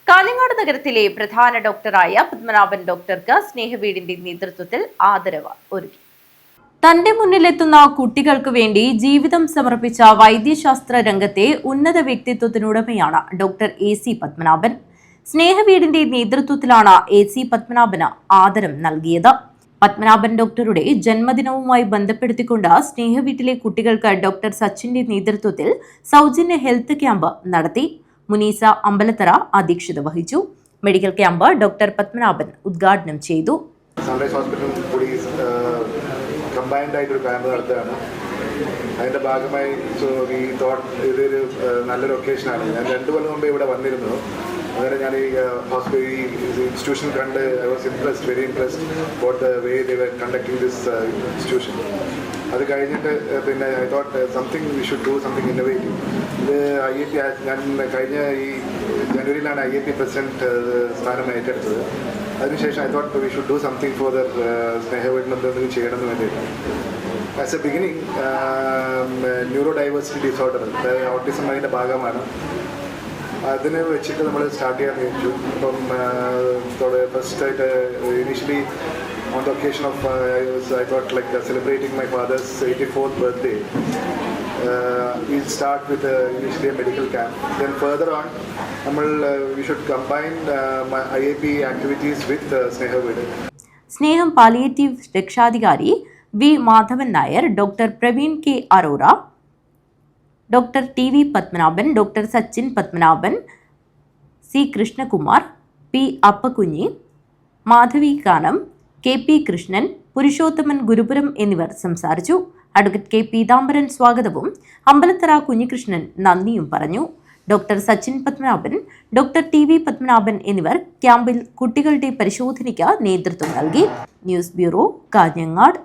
കാഞ്ഞങ്ങാട് നഗരത്തിലെ പ്രധാന ഡോക്ടറായ പത്മനാഭൻ ഡോക്ടർക്ക് സ്നേഹവീടിന്റെ നേതൃത്വത്തിൽ ആദരവ് ഒരുക്കി. തന്റെ മുന്നിലെത്തുന്ന കുട്ടികൾക്ക് വേണ്ടി ജീവിതം സമർപ്പിച്ച വൈദ്യശാസ്ത്ര രംഗത്തെ ഉന്നത വ്യക്തിത്വത്തിനുടമയാണ് ഡോക്ടർ AC പത്മനാഭൻ. സ്നേഹവീടിന്റെ നേതൃത്വത്തിലാണ് AC പത്മനാഭന് ആദരം നൽകിയത്. പത്മനാഭൻ ഡോക്ടറുടെ ജന്മദിനവുമായി ബന്ധപ്പെടുത്തിക്കൊണ്ട് സ്നേഹവീട്ടിലെ കുട്ടികൾക്ക് ഡോക്ടർ സച്ചിന്റെ നേതൃത്വത്തിൽ സൗജന്യ ഹെൽത്ത് ക്യാമ്പ് നടത്തി. മുനീസ അമ്പലത്തറ അധ്യക്ഷത വഹിച്ചു. മെഡിക്കൽ ക്യാമ്പ് ഡോക്ടർ പത്മനാഭൻ ഉദ്ഘാടനം ചെയ്തു. സൺറൈസ് ഹോസ്പിറ്റലും കൂടി കമ്പൈൻഡ് ആയിട്ടൊരു ക്യാമ്പ് നടത്തുകയാണ്. അതിൻ്റെ ഭാഗമായി ഇതൊരു നല്ലൊരു ഒക്കേഷനാണ്. ഞാൻ 2 കൊല്ലം മുമ്പ് ഇവിടെ വന്നിരുന്നു. അങ്ങനെ ഞാൻ ഈ ഇൻസ്റ്റിറ്റ്യൂഷൻ കണ്ട് I was impressed, very impressed about the way they were conducting this institution. അത് കഴിഞ്ഞിട്ട് പിന്നെ I thought something we should do something innovative. ഇത് IIT ഞാൻ കഴിഞ്ഞ ഈ ജനുവരിയിലാണ് IIT പ്രസിഡന്റ് സ്ഥാനം ഏറ്റെടുത്തത്. അതിനുശേഷം I thought we should do something for their സ്നേഹവീടിന് എന്തെങ്കിലും ചെയ്യണമെന്ന് വേണ്ടിയിട്ട്. As a beginning neurodiversity disorder, autism അതിൻ്റെ ഭാഗമാണ്. അതിനെ വെച്ചിട്ട് നമ്മൾ സ്റ്റാർട്ട് ചെയ്യാൻ വെച്ചു. അപ്പം ഫസ്റ്റായിട്ട് initially on the occasion of I thought like celebrating my father's 84th birthday, we'll start with initially a medical camp. Then further on, we should combine my IAP activities with Snehaveed. സ്നേഹം palliative രക്ഷാധികാരി V. Madhavan Nair, doctor Praveen K. Arora, doctor TV Padmanabhan, doctor Sachin Padmanabhan, C. Krishnakumar, P. Appakunhi, Madhavi Kanam, KP Krishnan, Purushothaman Gurupuram എന്നിവർ സംസാരിച്ചു. Advocate K. Peethambaran സ്വാഗതവും അമ്പലത്തറ കുഞ്ഞികൃഷ്ണൻ നന്ദിയും പറഞ്ഞു. Doctor Sachin Padmanabhan, doctor TV Padmanabhan എന്നിവർ ക്യാമ്പിൽ കുട്ടികളുടെ പരിശോധനയ്ക്ക് നേതൃത്വം നൽകി. News bureau, Kanhangad.